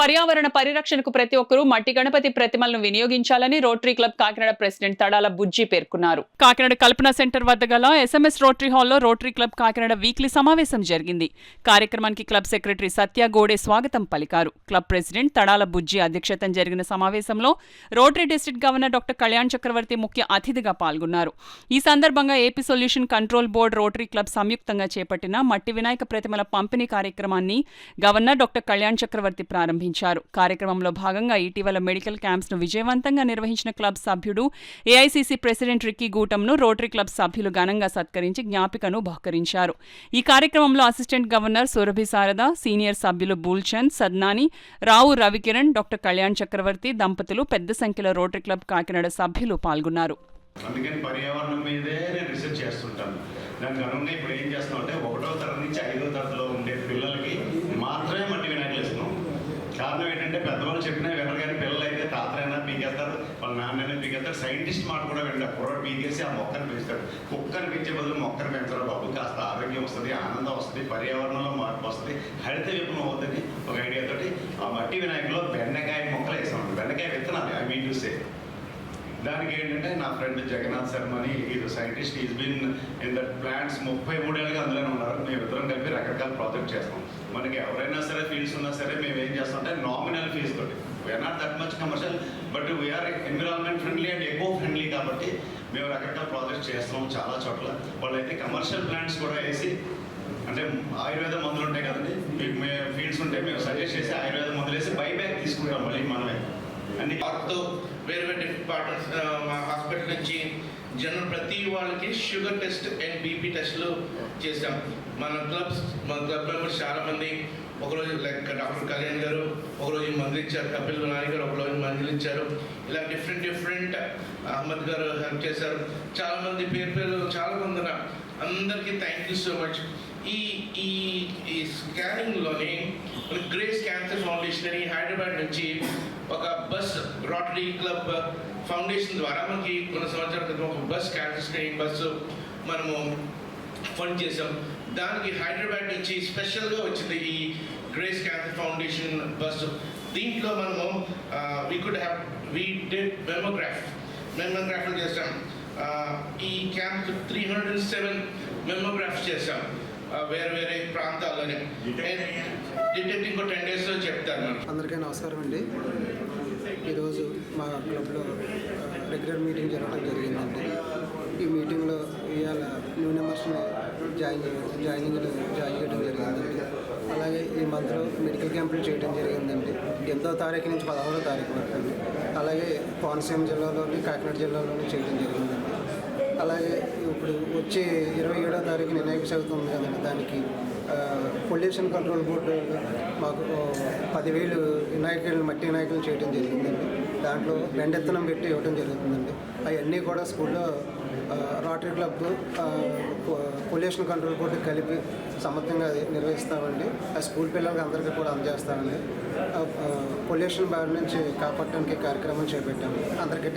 పర్యావరణ పరిరక్షణకు ప్రతి ఒక్కరూ మట్టి గణపతి ప్రతిమలను వినియోగించాలని rotary club Kakinada president Tadala Bujji పేర్కొన్నారు. కాకినాడ కల్పన సెంటర్ వద్ద గల SMS రోటరీ హాల్లో రోటరీ క్లబ్ కాకినాడ వీక్లీ సమావేశం జరిగింది. కార్యక్రమానికి క్లబ్ సెక్రటరీ సత్య గోడే స్వాగతం పలికారు. క్లబ్ ప్రెసిడెంట్ తడాల బుజ్జి అధ్యక్షతన జరిగిన సమావేశంలో rotary district governor doctor Kalyan Chakravarthi ముఖ్య అతిథిగా పాల్గొన్నారు. ఈ సందర్భంగా AP solution control board rotary club సంయుక్తంగా చేపట్టిన మట్టి వినాయక ప్రతిమల పంపిణీ కార్యక్రమాన్ని గవర్నర్ డాక్టర్ కళ్యాణ్ చక్రవర్తి ప్రారంభించారు. కార్యక్రమంలో భాగంగా ఇటీవల మెడికల్ క్యాంప్స్ ను విజయవంతంగా నిర్వహించిన క్లబ్ సభ్యుడు ఏఐసీసీ ప్రెసిడెంట్ రిక్కీ గూటంను రోటరీ క్లబ్ సభ్యులు ఘనంగా సత్కరించి జ్ఞాపికను బహుకరించారు. ఈ కార్యక్రమంలో assistant governor Surabhi Sharada, senior సభ్యులు బూల్చంద్, సద్నాని, రావు రవికిరణ్, డాక్టర్ కళ్యాణ్ చక్రవర్తి దంపతులు, పెద్ద సంఖ్యలో రోటరీ క్లబ్ కాకినాడ సభ్యులు పాల్గొన్నారు. అందుకని పర్యావరణం మీదే నేను రీసెర్చ్ చేస్తుంటాను. దానికి అనుగుణంగా ఇప్పుడు ఏం చేస్తాం అంటే 1వ తరగతి నుంచి 5వ తరగతిలో ఉండే పిల్లలకి మాత్రమే మట్టి వినాయకులు ఇస్తున్నాం. కారణం ఏంటంటే పెద్దవాళ్ళు చెప్పినా వినరు, కానీ పిల్లలు అయితే తాతరైనా పీకేస్తారు, వాళ్ళ నాన్నైనా పీకేస్తారు. సైంటిస్ట్ మాట కూడా వింటారు. కుర్రాడు పీకేసి ఆ మొక్కను పెంచుతాడు. కుక్కను పెంచే బదులు మొక్కను పెంచడం బాబు, కాస్త ఆరోగ్యం వస్తుంది, ఆనందం వస్తుంది, పర్యావరణంలో మార్పు వస్తుంది, హరిత విప్లవం అవుతుంది ఒక ఐడియాతోటి ఆ మట్టి వినాయకులో బెండకాయ మొక్కలు వేసామండి. బెండకాయ విత్తనాలు ఐ మీన్ టు సే. దానికి ఏంటంటే నా ఫ్రెండ్ జగన్నాథ్ శర్మ అని is scientist, is been in that plants 33 ఏళ్ళుగా అందులోనే ఉన్నారు. మేము ఇద్దరం కలిపి రకరకాల ప్రాజెక్ట్ చేస్తాం. మనకి ఎవరైనా సరే ఫీల్డ్స్ ఉన్నా సరే మేము ఏం చేస్తాం అంటే నామినల్ ఫీజు తోటి, we're not that much commercial but we're environment friendly and eco friendly కాబట్టి మేము రకరకాల ప్రాజెక్ట్స్ చేస్తాం చాలా చోట్ల. వాళ్ళైతే కమర్షియల్ ప్లాంట్స్ కూడా వేసి, అంటే ఆయుర్వేద మందులు ఉంటాయి కదండి, మీకు ఫీల్డ్స్ ఉంటే మేము సజెస్ట్ చేసి ఆయుర్వేద మందులు వేసి బైబ్యాక్ తీసుకుంటాం మళ్ళీ మనమే. అన్ని వాటితో వేరే వేరే డిఫరెంట్ పార్ట్నర్స్ మా హాస్పిటల్ నుంచి జనం ప్రతి వాళ్ళకి షుగర్ టెస్ట్ అండ్ బీపీ టెస్ట్లు చేసాం. మన క్లబ్ మెంబర్స్ చాలామంది ఒకరోజు లైక్ డాక్టర్ కళ్యాణ్ గారు ఒకరోజు మందులు ఇచ్చారు, కపిల్ నాని గారు ఒకరోజు మందులు ఇచ్చారు. ఇలా డిఫరెంట్ అహ్మద్ గారు హెల్ప్ చేశారు. చాలామంది పేరు చాలామంది అందరికీ థ్యాంక్ యూ సో మచ్. ఈ స్కానింగ్లోని గ్రేస్ క్యాన్సర్ ఫౌండేషన్ అని హైదరాబాద్ నుంచి ఒక బస్ రోటరీ క్లబ్ ఫౌండేషన్ ద్వారా మనకి కొన్ని సంవత్సరాల క్రితం ఒక బస్ క్యాన్సర్ స్క్రీనింగ్ బస్సు మనము ఫండ్ చేసాం. దానికి హైదరాబాద్ నుంచి స్పెషల్గా వచ్చింది ఈ గ్రేస్ క్యాన్సర్ ఫౌండేషన్ బస్సు. దీంట్లో మనము వీ డిడ్ మెమోగ్రాఫ్లు చేసాం. ఈ క్యాంప్ 307 మెమోగ్రాఫ్స్ చేసాం వేరే ప్రాంతాల్లోనే. డిటెక్ట్ ఇంకో 10 daysలో చెప్తాను. అందరికీ నమస్కారం అండి. ఈరోజు మా క్లబ్లో రెగ్యులర్ మీటింగ్ జరగడం జరిగిందండి. ఈ మీటింగ్లో ఇవాళ న్యూ మెంబర్స్ని జాయిన్ చేయడం జరిగిందండి. అలాగే ఈ మంత్లో మెడికల్ క్యాంపులు చేయడం జరిగిందండి. 8వ తారీఖు నుంచి 16వ తారీఖు వరకు అండి. అలాగే కోనసీమ జిల్లాలోని, కాకినాడ జిల్లాలోని చేయడం జరిగిందండి. అలాగే ఇప్పుడు వచ్చే 27వ తారీఖు వినాయక చవితి ఉంది కదండి, దానికి పొల్యూషన్ కంట్రోల్ బోర్డు మాకు 10,000 మట్టి వినాయకులు చేయడం జరిగిందండి. దాంట్లో బెండెత్తనం పెట్టి ఇవ్వడం జరుగుతుందండి. అవన్నీ కూడా స్కూల్లో rotary club pollution control board కలిపి సమర్థంగా నిర్వహిస్తామండి. ఆ స్కూల్ పిల్లలకి అందరికీ కూడా అందజేస్తామండి. పొల్యూషన్ బారి నుంచి కాపాడడానికి కార్యక్రమం చేపట్టాము. అందరికీ